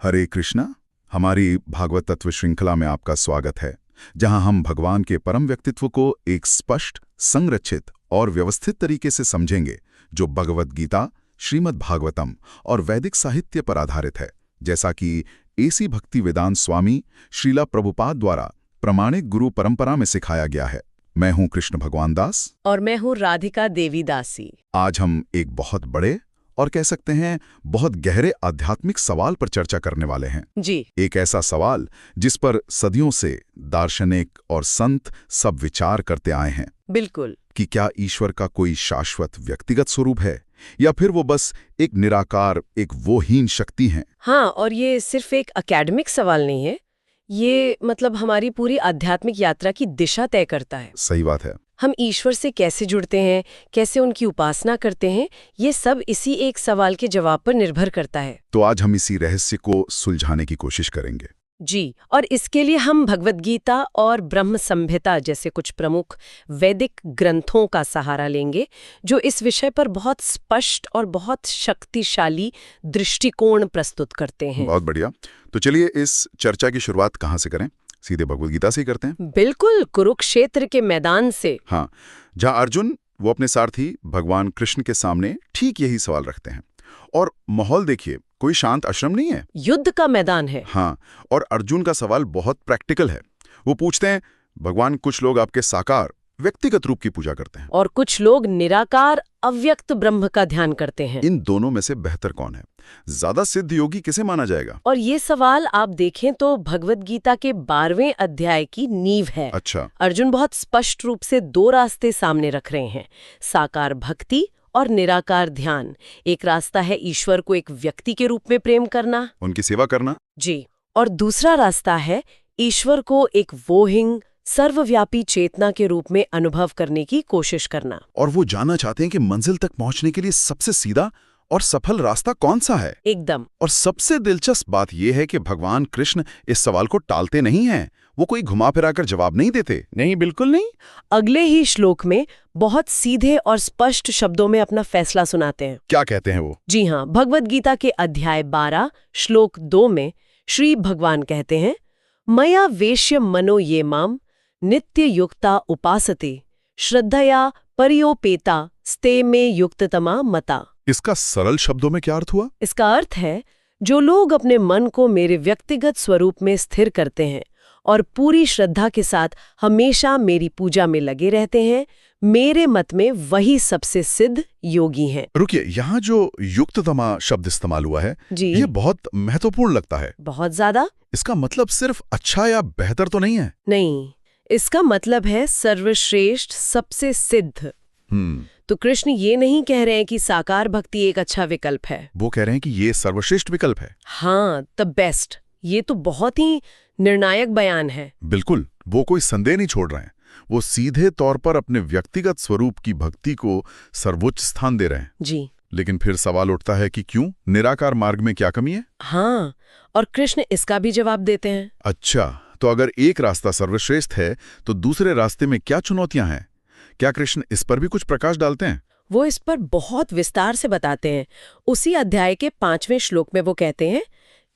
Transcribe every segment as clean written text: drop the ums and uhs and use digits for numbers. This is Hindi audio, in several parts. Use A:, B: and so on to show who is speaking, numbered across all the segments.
A: हरे कृष्णा। हमारी भागवत तत्व श्रृंखला में आपका स्वागत है, जहां हम भगवान के परम व्यक्तित्व को एक स्पष्ट, संरचित और व्यवस्थित तरीके से समझेंगे, जो भगवद गीता, श्रीमद् भागवतम और वैदिक साहित्य पर आधारित है, जैसा कि एसी भक्ति वेदांत स्वामी श्रीला प्रभुपाद द्वारा प्रमाणिक गुरु परंपरा में सिखाया गया है। मैं हूं कृष्ण भगवान दास
B: और मैं हूं राधिका देवी दासी।
A: आज हम एक बहुत बड़े और कह सकते हैं बहुत गहरे आध्यात्मिक सवाल पर चर्चा करने वाले हैं।
B: जी।
A: एक ऐसा सवाल जिस पर सदियों से दार्शनिक और संत सब विचार करते आए हैं।
B: बिल्कुल।
A: कि क्या ईश्वर का कोई शाश्वत व्यक्तिगत स्वरूप है, या फिर वो बस एक निराकार, एक वोहीन शक्ति है।
B: हाँ, और ये सिर्फ एक एकेडमिक सवाल नहीं है, ये हमारी पूरी आध्यात्मिक यात्रा की दिशा तय करता है।
A: सही बात है।
B: हम ईश्वर से कैसे जुड़ते हैं, कैसे उनकी उपासना करते हैं, ये सब इसी एक सवाल के जवाब पर निर्भर करता है।
A: तो आज हम इसी रहस्य को सुलझाने की कोशिश करेंगे।
B: जी, और इसके लिए हम भगवद गीता और ब्रह्म संहिता जैसे कुछ प्रमुख वैदिक ग्रंथों का सहारा लेंगे, जो इस विषय पर बहुत स्पष्ट और बहुत शक्तिशाली दृष्टिकोण प्रस्तुत करते हैं।
A: बहुत बढ़िया। तो चलिए इस चर्चा की शुरुआत कहाँ से करें? सीधे भगवद गीता से ही करते हैं।
B: बिल्कुल, कुरुक्षेत्र के मैदान से।
A: हाँ, जहाँ अर्जुन वो अपने सारथी भगवान कृष्ण के सामने ठीक यही सवाल रखते हैं। और माहौल देखिए, कोई शांत आश्रम नहीं है,
B: युद्ध का मैदान है।
A: हाँ, और अर्जुन का सवाल बहुत प्रैक्टिकल है। वो पूछते हैं, भगवान, कुछ लोग आपके साकार व्यक्तिगत रूप की पूजा करते हैं
B: और कुछ लोग निराकार अव्यक्त ब्रह्म का ध्यान करते हैं।
A: इन दोनों में से बेहतर कौन है? ज्यादा सिद्ध योगी किसे माना जाएगा?
B: और ये सवाल आप देखें तो भगवद गीता के 12वें अध्याय की नींव है।
A: अच्छा।
B: अर्जुन बहुत स्पष्ट रूप से दो रास्ते सामने रख रहे हैं, साकार भक्ति और निराकार ध्यान। एक रास्ता है ईश्वर को एक व्यक्ति के रूप में प्रेम करना,
A: उनकी सेवा करना।
B: जी, और दूसरा रास्ता है ईश्वर को एक वोहिंग सर्वव्यापी चेतना के रूप में अनुभव करने की कोशिश करना।
A: और वो जानना चाहते हैं कि मंजिल तक पहुंचने के लिए सबसे सीधा और सफल रास्ता कौन सा है।
B: एकदम।
A: और सबसे दिलचस्प बात यह है कि भगवान कृष्ण इस सवाल को टालते नहीं हैं। वो कोई घुमा फिराकर जवाब नहीं देते। नहीं, बिल्कुल नहीं।
B: अगले ही श्लोक में बहुत सीधे और स्पष्ट शब्दों में अपना फैसला सुनाते हैं।
A: क्या कहते हैं वो?
B: जी हाँ, भगवद गीता के अध्याय 12 श्लोक 2 में श्री भगवान कहते हैं, मया वेश्य मनो ये माम नित्य युक्ता उपासते श्रद्धया परियोपेता स्ते में युक्ततमा मता।
A: इसका सरल शब्दों में क्या अर्थ हुआ?
B: इसका अर्थ है, जो लोग अपने मन को मेरे व्यक्तिगत स्वरूप में स्थिर करते हैं और पूरी श्रद्धा के साथ हमेशा मेरी पूजा में लगे रहते हैं, मेरे मत में वही सबसे सिद्ध योगी हैं।
A: रुकिए, यहाँ जो युक्ततमा शब्द इस्तेमाल हुआ है,
B: जी,
A: ये बहुत महत्वपूर्ण लगता है।
B: बहुत ज्यादा।
A: इसका मतलब सिर्फ अच्छा या बेहतर तो नहीं है।
B: नहीं, इसका मतलब है सर्वश्रेष्ठ, सबसे सिद्ध। तो कृष्ण ये नहीं कह रहे हैं कि साकार भक्ति एक अच्छा विकल्प है,
A: वो कह रहे हैं कि ये सर्वश्रेष्ठ विकल्प है।
B: हाँ, द बेस्ट। ये तो बहुत ही निर्णायक बयान है।
A: बिल्कुल, वो कोई संदेह नहीं छोड़ रहे हैं। वो सीधे तौर पर अपने व्यक्तिगत स्वरूप की भक्ति को सर्वोच्च स्थान दे रहे हैं।
B: जी।
A: लेकिन फिर सवाल उठता है कि क्यों? निराकार मार्ग में क्या कमी है?
B: हाँ, और कृष्ण इसका भी जवाब देते हैं।
A: अच्छा, तो अगर एक रास्ता सर्वश्रेष्ठ है, तो दूसरे रास्ते में क्या चुनौतियां हैं? क्या कृष्ण इस पर भी कुछ प्रकाश डालते हैं?
B: वो इस पर बहुत विस्तार से बताते हैं। उसी अध्याय के 5वें श्लोक में वो कहते हैं,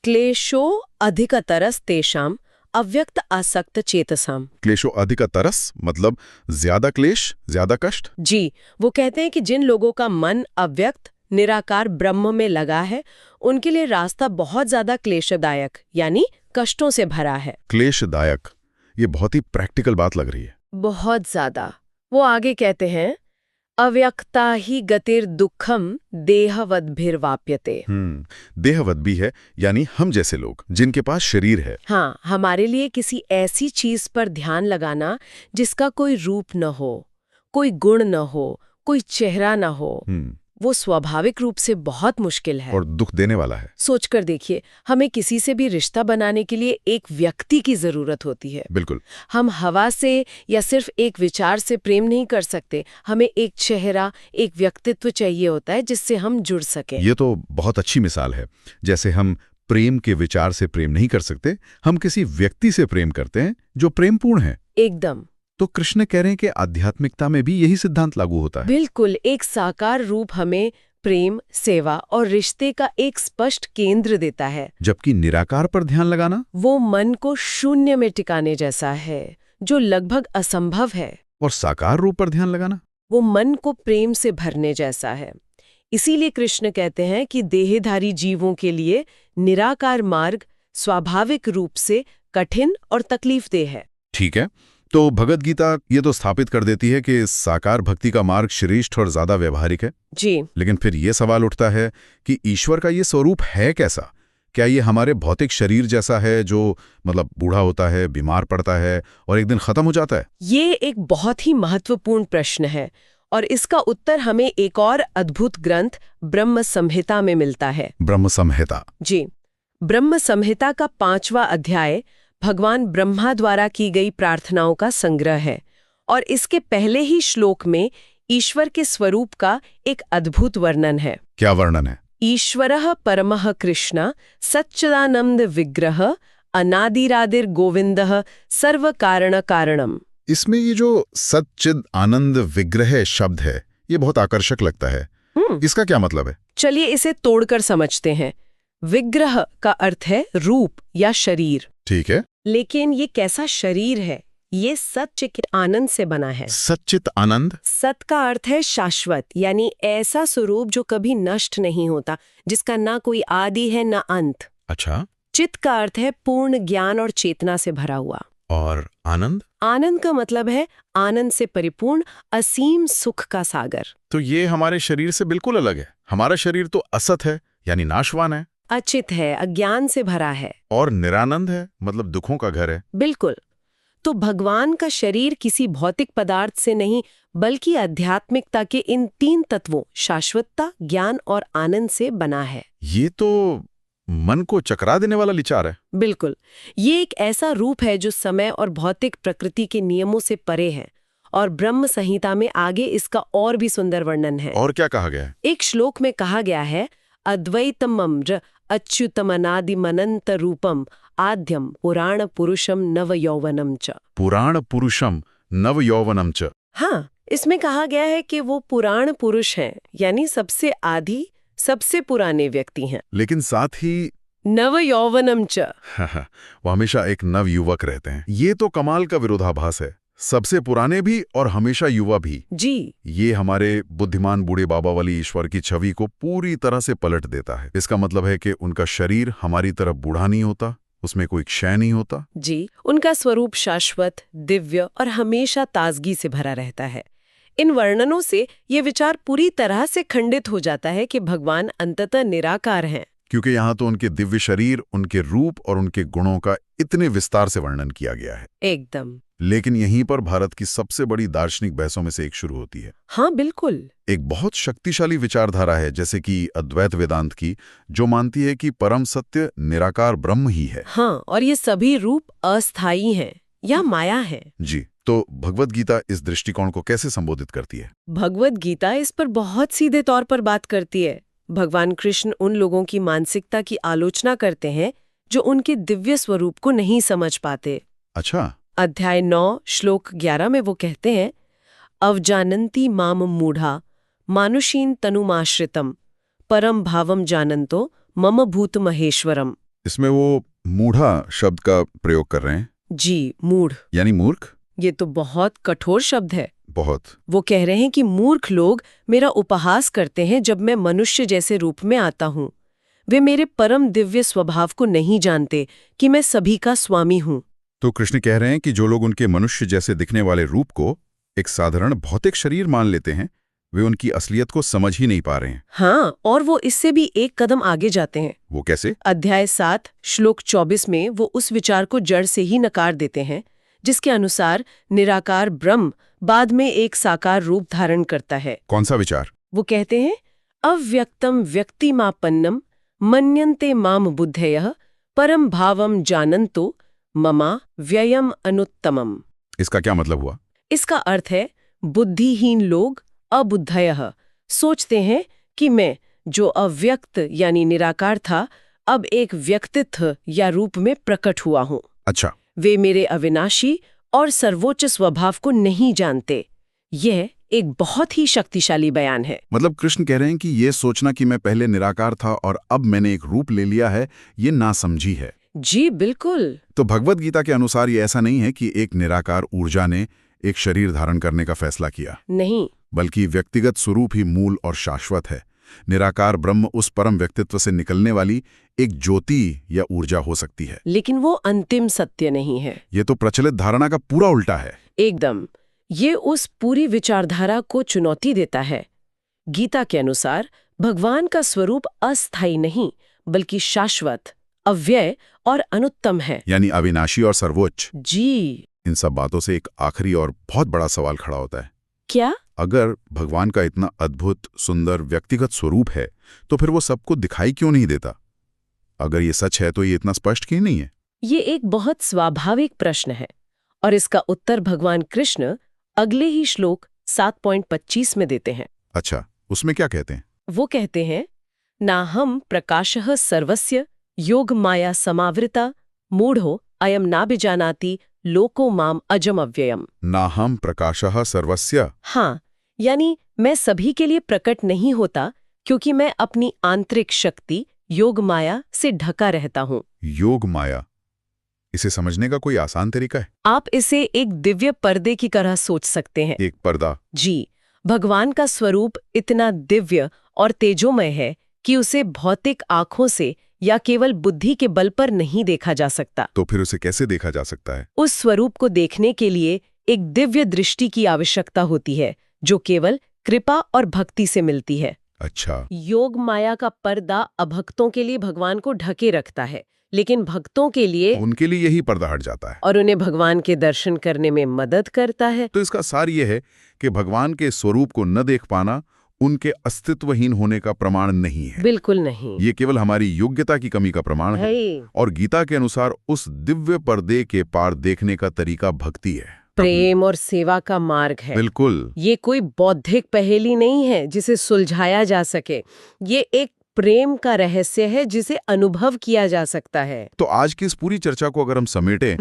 B: क्लेशो अधिकतरस तेषाम अव्यक्त आसक्त चेतसाम।
A: क्लेशो अधिकतरस मतलब ज्यादा क्लेश, ज्यादा कष्ट।
B: जी, वो कहते हैं कि जिन लोगों का मन अव्यक्त निराकार ब्रह्म में लगा है, उनके लिए रास्ता बहुत ज्यादा क्लेशदायक यानी कष्टों से भरा है।
A: क्लेशदायक, ये बहुत ही प्रैक्टिकल बात लग रही है।
B: बहुत ज्यादा। वो आगे कहते हैं, अव्यक्ता ही गतिर दुखम देहवद्भिर्वाप्यते।
A: देहवद भी है, यानी हम जैसे लोग जिनके पास शरीर है।
B: हाँ, हमारे लिए किसी ऐसी चीज पर ध्यान लगाना जिसका कोई रूप न हो, कोई गुण न हो, कोई चेहरा न हो, वो स्वाभाविक रूप से बहुत मुश्किल है
A: और दुख देने वाला है।
B: सोचकर देखिए, हमें किसी से भी रिश्ता बनाने के लिए एक व्यक्ति की जरूरत होती है।
A: बिल्कुल।
B: हम हवा से या सिर्फ एक विचार से प्रेम नहीं कर सकते। हमें एक चेहरा, एक व्यक्तित्व चाहिए होता है जिससे हम जुड़ सकें।
A: ये तो बहुत अच्छी मिसाल है। जैसे हम प्रेम के विचार से प्रेम नहीं कर सकते, हम किसी व्यक्ति से प्रेम करते हैं जो प्रेमपूर्ण है।
B: एकदम।
A: तो कृष्ण कह रहे हैं कि आध्यात्मिकता में भी यही सिद्धांत लागू होता है।
B: बिल्कुल, एक साकार रूप हमें प्रेम, सेवा और रिश्ते का एक स्पष्ट केंद्र देता है।
A: जबकि निराकार पर ध्यान लगाना
B: वो मन को शून्य में टिकाने जैसा है, जो लगभग असंभव है।
A: और साकार रूप पर ध्यान लगाना
B: वो मन को प्रेम से भरने जैसा है। इसीलिए कृष्ण कहते हैं कि देहधारी जीवों के लिए निराकार मार्ग स्वाभाविक रूप से कठिन और तकलीफदेह है।
A: ठीक है, तो भगवद गीता ये तो स्थापित कर देती है कि साकार भक्ति का मार्ग श्रेष्ठ और ज्यादा व्यवहारिक है।
B: जी,
A: लेकिन फिर ये सवाल उठता है कि ईश्वर का ये स्वरूप है कैसा? क्या ये हमारे भौतिक शरीर जैसा है जो मतलब बूढ़ा होता है, बीमार पड़ता है और एक दिन खत्म हो जाता है?
B: ये एक बहुत ही महत्वपूर्ण प्रश्न है और इसका उत्तर हमें एक और अद्भुत ग्रंथ ब्रह्म संहिता में मिलता है।
A: ब्रह्म संहिता।
B: जी, ब्रह्म संहिता का 5वां अध्याय भगवान ब्रह्मा द्वारा की गई प्रार्थनाओं का संग्रह है और इसके पहले ही श्लोक में ईश्वर के स्वरूप का एक अद्भुत वर्णन है।
A: क्या वर्णन है?
B: ईश्वरः परमः कृष्ण सच्चिदानंद विग्रह अनादिरादिर गोविंदः सर्व कारण कारणम।
A: इसमें ये जो सच्चिद आनंद विग्रह शब्द है, ये बहुत आकर्षक लगता है। इसका क्या मतलब है?
B: चलिए इसे तोड़कर समझते हैं। विग्रह का अर्थ है रूप या शरीर।
A: ठीक है।
B: लेकिन ये कैसा शरीर है? ये सच्चित आनंद से बना है।
A: सच्चित आनंद?
B: सत का अर्थ है शाश्वत, यानी ऐसा स्वरूप जो कभी नष्ट नहीं होता, जिसका ना कोई आदि है ना अंत।
A: अच्छा।
B: चित का अर्थ है पूर्ण ज्ञान और चेतना से भरा हुआ।
A: और आनंद?
B: आनंद का मतलब है आनंद से परिपूर्ण असीम सुख का सागर।
A: तो ये हमारे शरीर से बिल्कुल अलग है। हमारा शरीर तो असत है, यानी नाशवान है।
B: अचित है, अज्ञान से भरा है।
A: और निरानंद है, मतलब दुखों का घर है।
B: बिल्कुल। तो भगवान का शरीर किसी भौतिक पदार्थ से नहीं, बल्कि आध्यात्मिकता के इन 3 तत्वों शाश्वतता, ज्ञान और आनंद से बना है।
A: ये तो मन को चकरा देने वाला विचार है।
B: बिल्कुल। ये एक ऐसा रूप है जो समय और भौतिक प्रकृति के नियमों से परे है और ब्रह्म संहिता में आगे इसका और भी सुंदर वर्णन है।
A: और क्या कहा गया है?
B: एक श्लोक में कहा गया है, अद्वैतमम्र अच्युतमनादिमनंत रूपम आद्यम पुराण पुरुषम नव यौवनम च।
A: पुराण पुरुषम नव यौवनम च।
B: हाँ, इसमें कहा गया है कि वो पुराण पुरुष हैं, यानी सबसे आदि, सबसे पुराने व्यक्ति हैं।
A: लेकिन साथ ही
B: नव यौवनम च।
A: वो हमेशा एक नव युवक रहते हैं। ये तो कमाल का विरोधाभास है। सबसे पुराने भी और हमेशा युवा भी।
B: जी,
A: ये हमारे बुद्धिमान बूढ़े बाबा वाली ईश्वर की छवि को पूरी तरह से पलट देता है। इसका मतलब है कि उनका शरीर हमारी तरफ बूढ़ा नहीं होता, उसमें कोई क्षय नहीं होता।
B: जी, उनका स्वरूप शाश्वत, दिव्य और हमेशा ताजगी से भरा रहता है। इन वर्णनों से ये विचार पूरी तरह से खंडित हो जाता है कि भगवान अंततः निराकार हैं।
A: क्योंकि यहाँ तो उनके दिव्य शरीर, उनके रूप और उनके गुणों का इतने विस्तार से वर्णन किया गया है।
B: एकदम।
A: लेकिन यहीं पर भारत की सबसे बड़ी दार्शनिक बहसों में से एक शुरू होती है।
B: हाँ, बिल्कुल।
A: एक बहुत शक्तिशाली विचारधारा है, जैसे कि अद्वैत वेदांत की, जो मानती है कि परम सत्य निराकार ब्रह्म ही है।
B: हाँ, और ये सभी रूप अस्थायी हैं या माया है।
A: जी, तो भगवद गीता इस दृष्टिकोण को कैसे संबोधित करती है?
B: भगवद गीता इस पर बहुत सीधे तौर पर बात करती है। भगवान कृष्ण उन लोगों की मानसिकता की आलोचना करते हैं जो उनके दिव्य स्वरूप को नहीं समझ पाते।
A: अच्छा।
B: अध्याय 9 श्लोक 11 में वो कहते हैं, अवजानन्ति माम मूढ़ा मानुषीन तनुमाश्रितम परम भावम जानन्तो मम भूत महेश्वरम।
A: इसमें वो मूढ़ा शब्द का प्रयोग कर रहे हैं।
B: जी, मूढ़
A: यानी मूर्ख।
B: ये तो बहुत कठोर शब्द है।
A: बहुत।
B: वो कह रहे हैं कि मूर्ख लोग मेरा उपहास करते हैं जब मैं मनुष्य जैसे रूप में आता हूँ। वे मेरे परम दिव्य स्वभाव को नहीं जानते कि मैं सभी का स्वामी हूँ।
A: तो कृष्ण कह रहे हैं कि जो लोग उनके मनुष्य जैसे दिखने वाले रूप को एक साधारण भौतिक शरीर मान लेते हैं, वे उनकी असलियत को समझ ही नहीं पा रहे हैं।
B: हाँ, और वो इससे भी एक कदम आगे जाते हैं।
A: वो कैसे?
B: अध्याय 7 श्लोक 24 में वो उस विचार को जड़ से ही नकार देते हैं जिसके अनुसार निराकार ब्रह्म बाद में एक साकार रूप धारण करता है।
A: कौन सा विचार? वो
B: कहते हैं, अव्यक्तम व्यक्तिमापन्नम मन्यन्ते माम बुद्धयः परम भावम जानन्तो ममा व्ययम अनुत्तमम।
A: इसका क्या मतलब हुआ?
B: इसका अर्थ है, बुद्धिहीन लोग अबुद्धयः सोचते हैं कि मैं जो अव्यक्त यानी निराकार था, अब एक व्यक्तित्व या रूप में प्रकट हुआ हूँ।
A: अच्छा।
B: वे मेरे अविनाशी और सर्वोच्च स्वभाव को नहीं जानते, यह एक बहुत ही शक्तिशाली बयान है।
A: मतलब कृष्ण कह रहे हैं कि ये सोचना कि मैं पहले निराकार था और अब मैंने एक रूप ले लिया है, ये नासमझी है।
B: जी बिल्कुल।
A: तो भगवद गीता के अनुसार ये ऐसा नहीं है कि एक निराकार ऊर्जा ने एक शरीर धारण करने का फैसला किया,
B: नहीं,
A: बल्कि व्यक्तिगत स्वरूप ही मूल और शाश्वत है। निराकार ब्रह्म उस परम व्यक्तित्व से निकलने वाली एक ज्योति या ऊर्जा हो सकती है,
B: लेकिन वो अंतिम सत्य नहीं है।
A: ये तो प्रचलित धारणा का पूरा उल्टा है।
B: एकदम, ये उस पूरी विचारधारा को चुनौती देता है। गीता के अनुसार भगवान का स्वरूप अस्थायी नहीं, बल्कि शाश्वत, अव्यय और अनुत्तम है।
A: यानी अविनाशी और सर्वोच्च।
B: जी।
A: इन सब बातों से एक आखिरी और बहुत बड़ा सवाल खड़ा होता है।
B: क्या?
A: अगर भगवान का इतना अद्भुत, सुंदर व्यक्तिगत स्वरूप है, तो फिर वो सबको दिखाई क्यों नहीं देता? अगर ये सच है तो ये इतना स्पष्ट क्यों नहीं है?
B: ये एक बहुत स्वाभाविक प्रश्न है, और इसका उत्तर भगवान कृष्ण अगले ही श्लोक 7.25 में देते हैं।
A: अच्छा, उसमें क्या कहते हैं?
B: वो कहते हैं, नाहं प्रकाशः सर्वस्य योग माया समावृता मूढ़ो अयम नाभिजानाति लोको माम अजम अव्ययम।
A: नाहं प्रकाशः सर्वस्य।
B: हाँ, यानी मैं सभी के लिए प्रकट नहीं होता, क्योंकि मैं अपनी आंतरिक शक्ति योग माया से ढका रहता हूँ।
A: योग माया, इसे समझने का कोई आसान तरीका है?
B: आप इसे एक दिव्य पर्दे की तरह सोच सकते हैं।
A: एक पर्दा।
B: जी, भगवान का स्वरूप इतना दिव्य और तेजोमय है कि उसे भौतिक आंखों से या केवल बुद्धि के बल पर नहीं देखा जा सकता।
A: तो फिर उसे कैसे देखा जा सकता है?
B: उस स्वरूप को देखने के लिए एक दिव्य दृष्टि की आवश्यकता होती है, जो केवल कृपा और भक्ति से मिलती है।
A: अच्छा।
B: योग माया का पर्दा अभक्तों के लिए भगवान को ढके रखता है, लेकिन भक्तों के लिए
A: उनके लिए यही पर्दा हट जाता है
B: और उन्हें भगवान के दर्शन करने में मदद करता है।
A: तो इसका सार ये है कि भगवान के स्वरूप को न देख पाना उनके अस्तित्वहीन होने का प्रमाण नहीं है।
B: बिल्कुल नहीं।
A: ये केवल हमारी योग्यता की कमी का प्रमाण है। और गीता के अनुसार उस दिव्य पर्दे के पार देखने का तरीका भक्ति है,
B: प्रेम और सेवा का मार्ग है।
A: बिल्कुल।
B: ये कोई बौद्धिक पहेली नहीं है जिसे सुलझाया जा सके। ये एक प्रेम का रहस्य है जिसे अनुभव किया जा सकता है।
A: तो आज की इस पूरी चर्चा को अगर हम समेटें,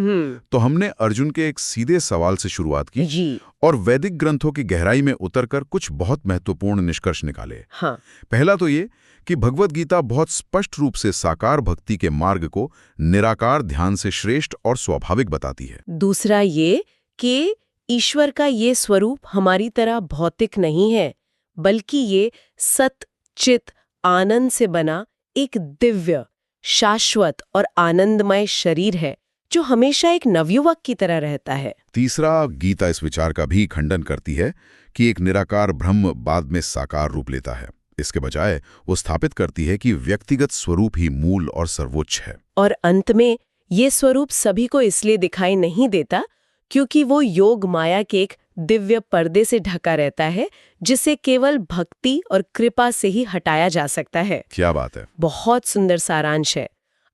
A: तो हमने अर्जुन के एक सीधे सवाल से शुरुआत की
B: जी।
A: और वैदिक ग्रंथों की गहराई में उतरकर कुछ बहुत महत्वपूर्ण निष्कर्ष निकाले।
B: हाँ।
A: पहला तो ये कि भगवद गीता बहुत स्पष्ट रूप से साकार भक्ति के मार्ग को निराकार ध्यान से श्रेष्ठ और स्वाभाविक बताती है।
B: दूसरा ये कि ईश्वर का ये स्वरूप हमारी तरह भौतिक नहीं है, बल्कि ये सत चित आनंद से बना एक दिव्य, शाश्वत और आनंदमय शरीर है, जो हमेशा एक नवयुवक की तरह रहता है।
A: तीसरा, गीता इस विचार का भी खंडन करती है कि एक निराकार ब्रह्म बाद में साकार रूप लेता है। इसके बजाय वो स्थापित करती है कि व्यक्तिगत स्वरूप ही मूल और सर्वोच्च है।
B: और अंत में ये स्वरूप सभी को इसलिए दिखाई नहीं देता क्योंकि वो योग माया के एक दिव्य पर्दे से ढका रहता है, जिसे केवल भक्ति और कृपा से ही हटाया जा सकता है।
A: क्या बात है!
B: बहुत सुंदर सारांश है।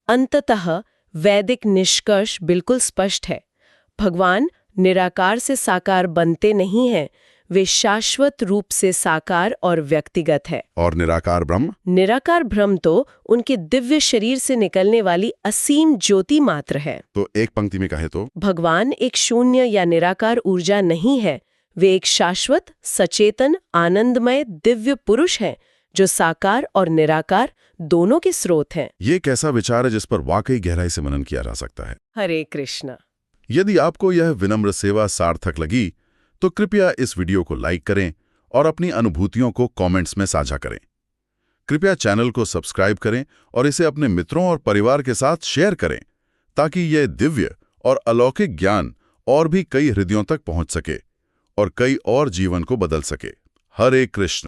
B: अंततः वैदिक निष्कर्ष बिल्कुल स्पष्ट है। भगवान निराकार से साकार बनते नहीं हैं, वे शाश्वत रूप से साकार और व्यक्तिगत है।
A: और निराकार ब्रह्म?
B: निराकार ब्रह्म तो उनके दिव्य शरीर से निकलने वाली असीम ज्योति मात्र है।
A: तो एक पंक्ति में कहे तो
B: भगवान एक शून्य या निराकार ऊर्जा नहीं है, वे एक शाश्वत, सचेतन, आनंदमय दिव्य पुरुष हैं, जो साकार और निराकार दोनों के स्रोत हैं।
A: ये कैसा विचार है जिस पर वाकई गहराई से मनन किया जा सकता है।
B: हरे कृष्णा।
A: यदि आपको यह विनम्र सेवा सार्थक लगी तो कृपया इस वीडियो को लाइक करें और अपनी अनुभूतियों को कमेंट्स में साझा करें। कृपया चैनल को सब्सक्राइब करें और इसे अपने मित्रों और परिवार के साथ शेयर करें, ताकि यह दिव्य और अलौकिक ज्ञान और भी कई हृदयों तक पहुंच सके और कई और जीवन को बदल सके। हरे कृष्ण।